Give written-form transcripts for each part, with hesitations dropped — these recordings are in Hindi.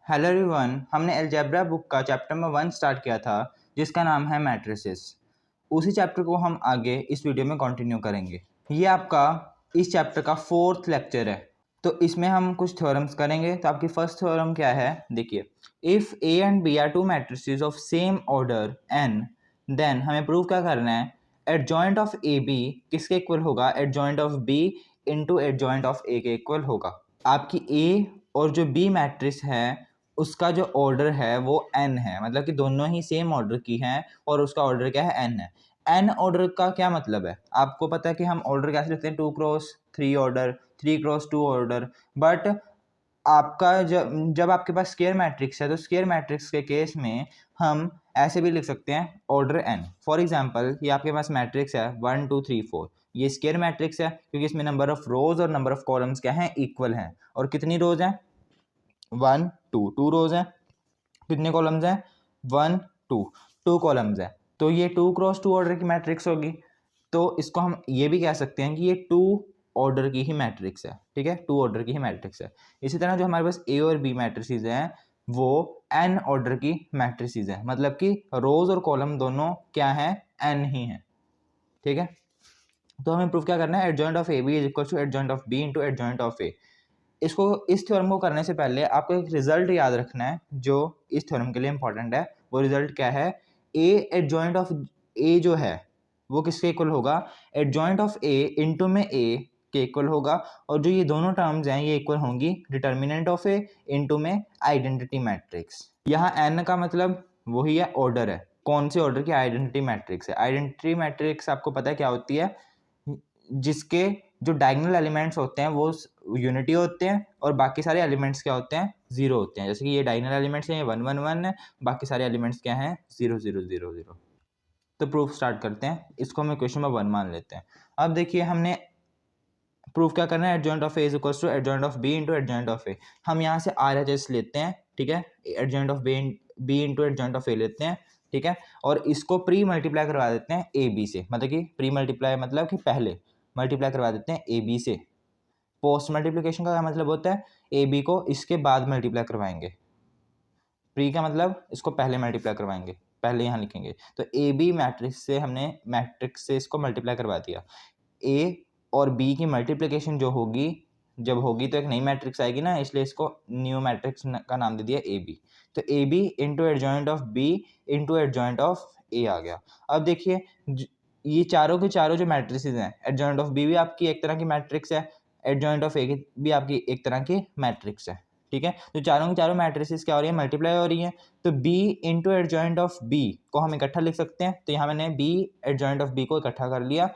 हेलो एवरीवन, हमने अलजेब्रा बुक का चैप्टर नंबर 1 स्टार्ट किया था जिसका नाम है मैट्रिसेस। उसी चैप्टर को हम आगे इस वीडियो में कंटिन्यू करेंगे। ये आपका इस चैप्टर का 4th लेक्चर है। तो इसमें हम कुछ थ्योरम्स करेंगे। तो आपकी फर्स्ट थ्योरम क्या है, देखिए, if A and B are two matrices of same order n, then हमें प्रूव क्या करना है, एडजॉइंट ऑफ ए बी किसके इक्वल होगा, adjoint of B into adjoint of A के इक्वल होगा। आपकी ए और जो बी मैट्रिक्स है उसका जो ऑर्डर है वो n है, मतलब कि दोनों ही सेम ऑर्डर की हैं और उसका ऑर्डर क्या है, n है। n ऑर्डर का क्या मतलब है, आपको पता है कि हम ऑर्डर कैसे लिखते हैं, 2x3 order, 3x2 order. But आपका जब आपके पास स्केयर मैट्रिक्स है तो स्केयर मैट्रिक्स के केस में हम ऐसे भी लिख सकते हैं ऑर्डर n। फॉर एग्जांपल, ये आपके पास मैट्रिक्स है 1 2 3 4, ये स्केयर मैट्रिक्स है क्योंकि इसमें नंबर ऑफ रोज और नंबर ऑफ कॉलम्स क्या हैं, इक्वल हैं। और कितनी रोज हैं, 1 2, 2 रोज हैं। कितने कॉलम्स हैं, 1 2, 2 कॉलम्स हैं। तो ये 2x2 ऑर्डर की मैट्रिक्स होगी। तो इसको हम ये भी कह सकते हैं कि ये 2 ऑर्डर की ही मैट्रिक्स है। ठीक है, 2 ऑर्डर की ही मैट्रिक्स है। इसी तरह जो हमारे पास ए और बी मैट्रिसेस हैं वो n ऑर्डर की मैट्रिसेस हैं, मतलब कि रोज और कॉलम दोनों क्या हैं, n ही हैं। ठीक है, तो हमें प्रूफ क्या करना है, adjoint of A B is equal to adjoint of B into adjoint of A. इसको इस थ्योरम को करने से पहले आपको एक रिजल्ट याद रखना है जो इस थ्योरम के लिए इंपॉर्टेंट है। वो रिजल्ट क्या है, ए एडजॉइंट ऑफ ए जो है वो किसके इक्वल होगा, एडजॉइंट ऑफ ए इंटू में ए के इक्वल होगा। और जो ये दोनों टर्म्स हैं ये इक्वल होंगी डिटर्मिनेंट ऑफ ए इंटू में आइडेंटिटी मैट्रिक्स। यहाँ एन का मतलब वही है, ऑर्डर है। कौन से ऑर्डर की, आइडेंटिटी मैट्रिक्स है। आइडेंटिटी मैट्रिक्स आपको पता है क्या होती है, जिसके जो डायगोनल एलिमेंट्स होते हैं वो यूनिटी होते हैं और बाकी सारे एलिमेंट्स क्या होते हैं, जीरो होते हैं। जैसे कि ये डायगोनल एलिमेंट्स हैं, ये 1 1 1 है, बाकी सारे एलिमेंट्स क्या हैं, 0 0 0 0। तो प्रूफ स्टार्ट करते हैं। इसको हम क्वेश्चन नंबर 1 मान लेते हैं। अब देखिए, हमने प्रूफ क्या करना है, adjoint of A is equal to adjoint of B into adjoint of A. हम यहाँ से RHS लेते हैं, ठीक है, adjoint of B into adjoint of A लेते हैं, ठीक है। और इसको प्री मल्टीप्लाई करवा देते हैं ए बी से, मतलब कि प्री मल्टीप्लाई मतलब कि पहले मल्टीप्लाई करवा देते हैं ए बी से। पोस्ट मल्टीप्लिकेशन का क्या मतलब होता है, ए बी को इसके बाद मल्टीप्लाई करवाएंगे। प्री का मतलब इसको पहले मल्टीप्लाई करवाएंगे, पहले यहाँ लिखेंगे। तो ए बी मैट्रिक्स से हमने मैट्रिक्स से इसको मल्टीप्लाई करवा दिया। ए और बी की मल्टीप्लिकेशन जो होगी, जब होगी तो एक नई मैट्रिक्स आएगी ना, इसलिए इसको न्यू मैट्रिक्स का नाम दे दिया ए बी। तो A B into adjoint of B into adjoint of A आ गया। अब देखिए, ये चारों के चारों जो मैट्रिसेस हैं, एडजॉइंट ऑफ बी भी आपकी एक तरह की मैट्रिक्स है, एडजॉइंट ऑफ ए की भी आपकी एक तरह की मैट्रिक्स है। ठीक है, तो चारों की चारों मैट्रिसेस क्या हो रही है, मल्टीप्लाई हो रही हैं। तो b into adjoint of B को हम इकट्ठा लिख सकते हैं। तो यहाँ मैंने b एडजॉइंट ऑफ बी को इकट्ठा कर लिया,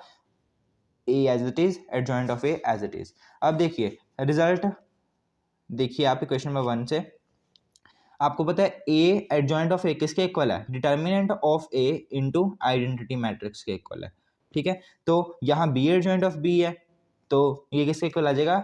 a as it is, adjoint of a as it is. अब देखिए रिजल्ट, देखिए आप क्वेश्चन नंबर 1 से आपको पता है a एडजॉइंट ऑफ a किसके इक्वल है, determinant of a into identity matrix के इक्वल है। ठीक है, तो यहाँ b एडजॉइंट ऑफ b है, तो ये किसके इक्वल आ जाएगा,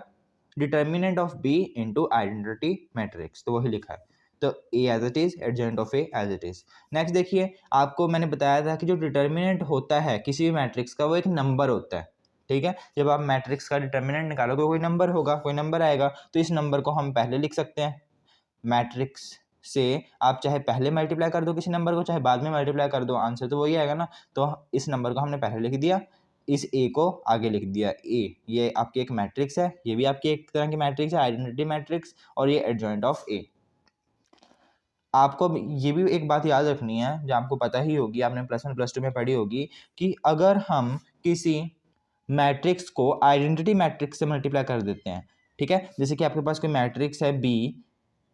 determinant of b into identity matrix, तो वही लिखा है। तो a as it is, adjoint of a as it is. Next देखिए, आपको मैंने बताया था कि जो डिटर्मिनेंट होता है किसी भी मैट्रिक्स का वो एक नंबर होता है। ठीक है, जब आप मैट्रिक्स का डिटर्मिनेंट निकालोगे कोई नंबर होगा, कोई नंबर आएगा, तो इस नंबर को हम पहले लिख सकते हैं। मैट्रिक्स से आप चाहे पहले मल्टीप्लाई कर दो किसी नंबर को, चाहे बाद में मल्टीप्लाई कर दो, आंसर तो वही आएगा ना। तो इस नंबर को हमने पहले लिख दिया, इस ए को आगे लिख दिया। ए ये आपकी एक मैट्रिक्स है, ये भी आपकी एक तरह की मैट्रिक्स है, आइडेंटिटी मैट्रिक्स, और ये एडजॉइंट ऑफ ए। आपको ये भी एक बात याद रखनी है जो आपको पता ही होगी, आपने +1 +2 में पढ़ी होगी, कि अगर हम किसी मैट्रिक्स को आइडेंटिटी मैट्रिक्स से मल्टीप्लाई कर देते हैं, ठीक है, जैसे कि आपके पास कोई मैट्रिक्स है बी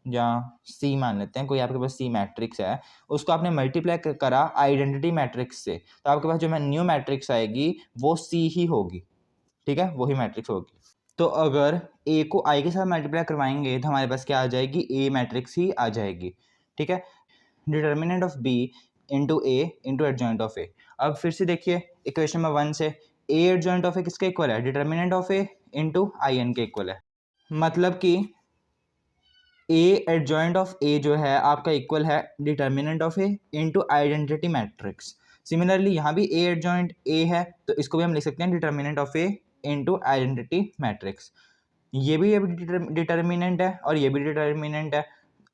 या सी मान लेते हैं, कोई आपके पास सी मैट्रिक्स है, उसको आपने मल्टीप्लाई करा आइडेंटिटी मैट्रिक्स से, तो आपके पास जो न्यू मैट्रिक्स आएगी वो सी ही होगी। ठीक है, वही मैट्रिक्स होगी। तो अगर ए को आई के साथ मल्टीप्लाई करवाएंगे तो हमारे पास क्या आ जाएगी, ए मैट्रिक्स ही आ जाएगी। ठीक है, determinant of B into A into adjoint of A. अब फिर से देखिए इक्वेशन नंबर 1 से, ए एडजॉइंट ऑफ ए किसके इक्वल है, determinant of A into I N के इक्वल है। मतलब कि ए एडजॉइंट ऑफ ए जो है आपका इक्वल है determinant of A into identity matrix. Similarly यहाँ भी ए एडजॉइंट ए है, तो इसको भी हम लिख सकते हैं determinant of A into identity matrix. ये भी डिटर्मिनेंट है और ये भी डिटर्मिनेंट है।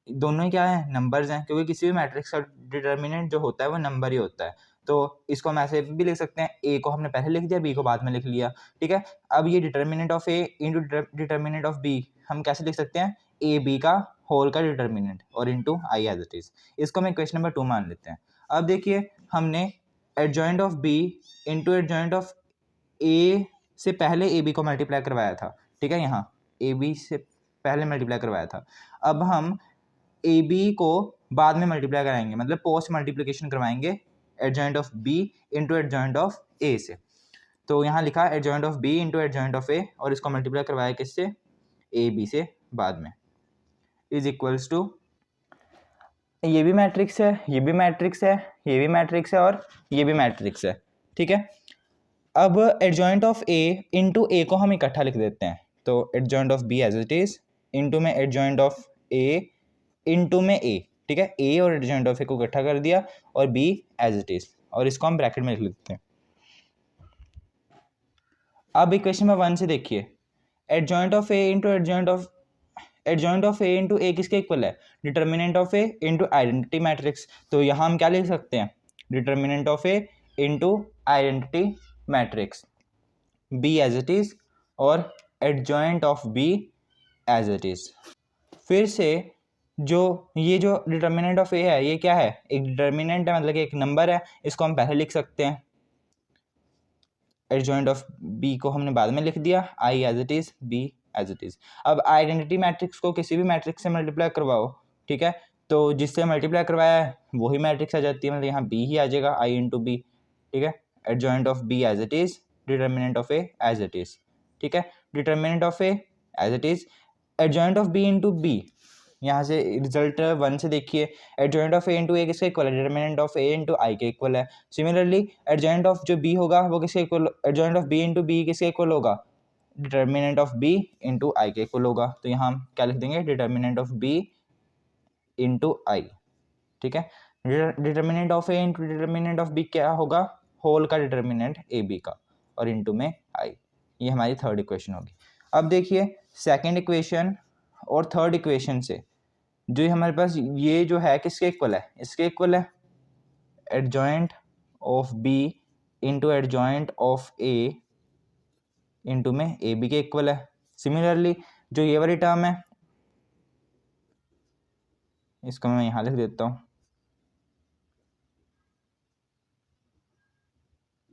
दोनों ही क्या है, नंबर्स हैं, क्योंकि किसी भी मैट्रिक्स का डिटर्मिनेंट जो होता है वो नंबर ही होता है। तो इसको हम ऐसे भी लिख सकते हैं, ए को हमने पहले लिख दिया, बी को बाद में लिख लिया, ठीक है। अब ये determinant of A into determinant of B हम कैसे लिख सकते हैं, ए बी का होल का डिटर्मिनेंट और into I as it is. इसको हम इक्वेशन नंबर 2 मान लेते हैं। अब देखिए हमने adjoint of B into adjoint of A से पहले ए बी को मल्टीप्लाई करवाया था, ठीक है, यहाँ ए बी से पहले मल्टीप्लाई करवाया था। अब हम ए बी को बाद में मल्टीप्लाई कराएंगे, मतलब पोस्ट मल्टीप्लिकेशन करवाएंगे adjoint of B into adjoint of A से। तो यहाँ लिखा adjoint of B into adjoint of A, और इसको मल्टीप्लाई करवाया किससे, ए बी से बाद में, इज इक्वल्स टू ये भी मैट्रिक्स है, ये भी मैट्रिक्स है, ये भी मैट्रिक्स है और ये भी मैट्रिक्स है, ठीक है। अब adjoint of A into A को हम इकट्ठा लिख देते हैं, तो adjoint of B as it is into में एडजॉइंट ऑफ ए इंटू में ए, ठीक है, ए और एडजॉइंट ऑफ ए को इकट्ठा कर दिया और बी एज इट इज, और इसको हम ब्रैकेट में लिख लेते हैं। अब इक्वेशन में 1 से देखिए, adjoint of A into adjoint of A into A किसके इक्वल है, determinant of A into identity matrix. तो यहाँ हम क्या लिख सकते हैं, determinant of A into identity matrix, B as it is और adjoint of B as it is. फिर से जो ये जो डिटर्मिनेंट ऑफ ए है ये क्या है, एक डिटर्मिनेंट है, मतलब कि एक नंबर है, इसको हम पहले लिख सकते हैं। एडजॉइंट ऑफ बी को हमने बाद में लिख दिया, I as it is, B as it is. अब आइडेंटिटी मैट्रिक्स को किसी भी मैट्रिक्स से मल्टीप्लाई करवाओ, ठीक है, तो जिससे मल्टीप्लाई करवाया है वही मैट्रिक्स आ जाती है, मतलब यहाँ बी ही आ जाएगा, आई इंटू बी, ठीक है। Adjoint of B as it is, determinant of A as it is, ठीक है। Determinant of A as it is, adjoint of B into B, यहाँ से रिजल्ट 1 से देखिए, adjoint of A into A किसके इक्वल है, determinant of A into I के इक्वल है। सिमिलरली एडजॉइंट ऑफ जो बी होगा वो किसके equal, adjoint of B into B किसके इक्वल होगा, determinant of B into I के इक्वल होगा। तो यहाँ हम क्या लिख देंगे, determinant of B into I, ठीक है। Determinant of A into determinant of B क्या होगा, होल का डिटर्मिनेंट ए बी का और इंटू में आई। ये हमारी थर्ड इक्वेशन होगी। अब देखिए सेकेंड इक्वेशन और थर्ड इक्वेशन से जो हमारे पास ये जो है किसके इक्वल है, इसके इक्वल है, adjoint of B into adjoint of A into में ए बी के इक्वल है। सिमिलरली जो ये वाली टर्म है इसको मैं यहाँ लिख देता हूँ,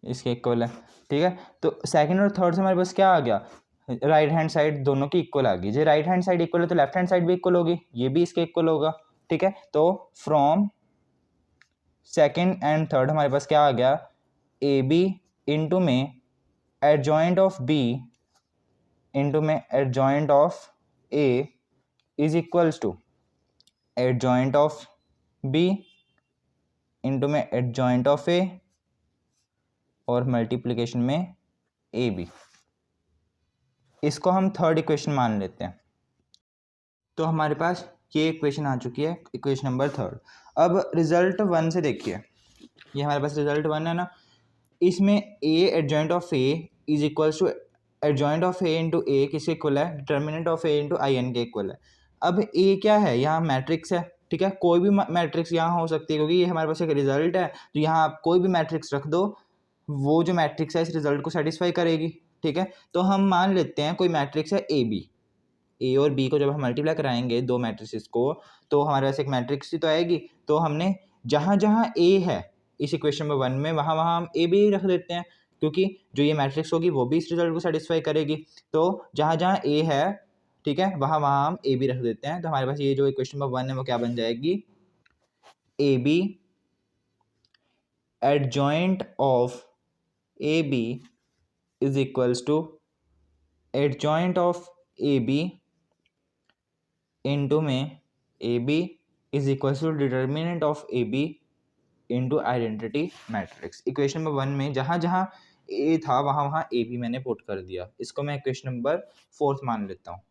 इसके इक्वल है, ठीक है। तो सेकंड और थर्ड से हमारे पास क्या आ गया, राइट हैंड साइड दोनों की इक्वल आ गई। जो राइट हैंड साइड इक्वल है तो लेफ्ट हैंड साइड भी इक्वल होगी, ये भी इसके इक्वल होगा, ठीक है। तो फ्रॉम सेकंड एंड थर्ड हमारे पास क्या आ गया, ए बी इंटू में एडजॉइंट ऑफ बी इंटू में adjoint of A is equals to adjoint of B into में एडजॉइंट ऑफ ए और मल्टीप्लिकेशन में ए बी। इसको हम थर्ड इक्वेशन मान लेते हैं। तो हमारे पास ये इक्वेशन आ चुकी है, इक्वेशन नंबर थर्ड। अब रिजल्ट 1 से देखिए, ये हमारे पास रिजल्ट 1 है ना, इसमें A adjoint of A is equals to adjoint of A into A किसके इक्वल है, determinant of A into I N के इक्वल है। अब ए क्या है, यहाँ मैट्रिक्स है, ठीक है, कोई भी मैट्रिक्स यहाँ हो सकती है, क्योंकि ये हमारे पास एक रिजल्ट है, तो यहाँ आप कोई भी मैट्रिक्स रख दो, वो जो मैट्रिक्स है इस रिजल्ट को सेटिस्फाई करेगी, ठीक है। तो हम मान लेते हैं कोई मैट्रिक्स है ए बी, ए और बी को जब हम मल्टीप्लाई कराएंगे दो मैट्रिक्स को, तो हमारे पास एक मैट्रिक्स ही तो आएगी। तो हमने जहाँ जहाँ ए है इस इक्वेशन में 1 में, वहाँ वहाँ हम ए बी रख देते हैं, क्योंकि जो ये मैट्रिक्स होगी वो भी इस रिजल्ट को सेटिस्फाई करेगी। तो जहाँ जहाँ ए है, ठीक है, वहाँ वहाँ हम ए बी रख देते हैं। तो हमारे पास ये जो इक्वेशन नंबर 1 है वो क्या बन जाएगी, A B adjoint of A B is equals to adjoint of A B into में A B is equal to determinant of A B into identity matrix. Equation number 1 में जहाँ जहाँ ए था वहाँ वहाँ ए बी मैंने पुट कर दिया। इसको मैं इक्वेशन नंबर 4 मान लेता हूँ।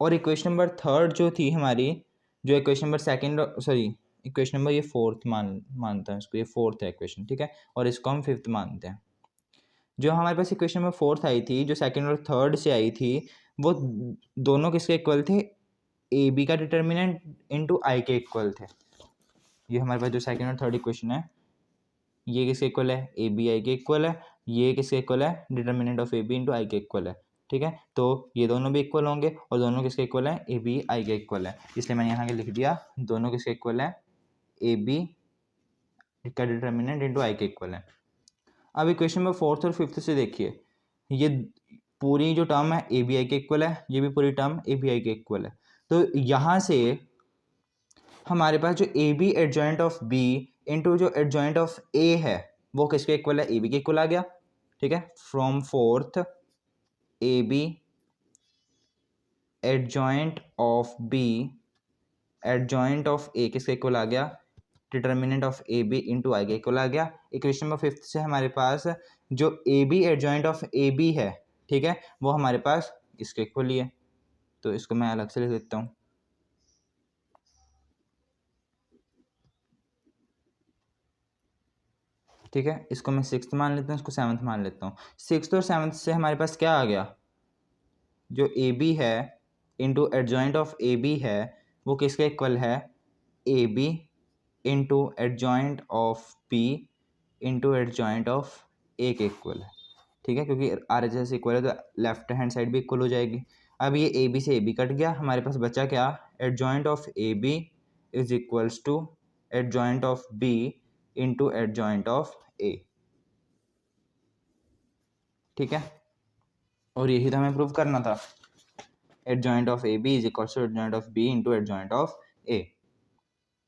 और इक्वेशन नंबर थर्ड जो थी हमारी, जो equation number second, sorry equation number ये फोर्थ मानता है इसको, ये फोर्थ है इक्वेशन, ठीक है, और इसको हम फिफ्थ मानते हैं। जो हमारे पास इक्वेशन नंबर फोर्थ आई थी, जो सेकेंड और थर्ड से आई थी, वो दोनों किसके इक्वल थे, ए बी का डिटर्मिनेंट इंटू आई के इक्वल थे। ये हमारे पास जो सेकंड और थर्ड इक्वेशन है ये किसके इक्वल है, ए बी आई के इक्वल है। ये किसके इक्वल है, determinant of A B into I के इक्वल है। ठीक है, तो ये दोनों भी इक्वल होंगे और दोनों किसके इक्वल है, ए बी आई के इक्वल है। इसलिए मैंने यहाँ के लिख दिया दोनों किसके इक्वल है, ए बी का डिटर्मिनेंट इंटू आई के इक्वल है। अब इक्वेशन में फोर्थ और फिफ्थ से देखिए, ये पूरी जो टर्म है ए बी आई के इक्वल है, ये भी पूरी टर्म ए बी आई के इक्वल है। तो यहाँ से हमारे पास जो A B adjoint of B into जो एडजॉइंट ऑफ ए है वो किसके इक्वल है, ए बी के इक्वल आ गया। ठीक है, from fourth A B adjoint of B adjoint of A किसके इक्वल आ गया, determinant of A B into I के इक्वल आ गया। इक्वेशन नंबर फिफ्थ से हमारे पास जो A B adjoint of A B है, ठीक है, वो हमारे पास इसके इक्वल ही है। तो इसको मैं अलग से लिख देता हूँ। ठीक है, इसको मैं सिक्स्थ मान लेता हूँ, इसको सेवन्थ मान लेता हूँ। सिक्स्थ और सेवन्थ से हमारे पास क्या आ गया, जो ए बी है into adjoint of A B है वो किसके इक्वल है, A B into adjoint of B into adjoint of A के इक्वल है। ठीक है, क्योंकि आर एच एस इक्वल है तो लेफ्ट हैंड साइड भी इक्वल हो जाएगी। अब ये ए बी से ए बी कट गया, हमारे पास बचा क्या, adjoint of A B is equals to adjoint of B into adjoint of A. ठीक है, और यही तो हमें प्रूव करना था, adjoint of A B is equals to adjoint of B into adjoint of A.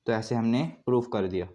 तो ऐसे हमने प्रूफ कर दिया।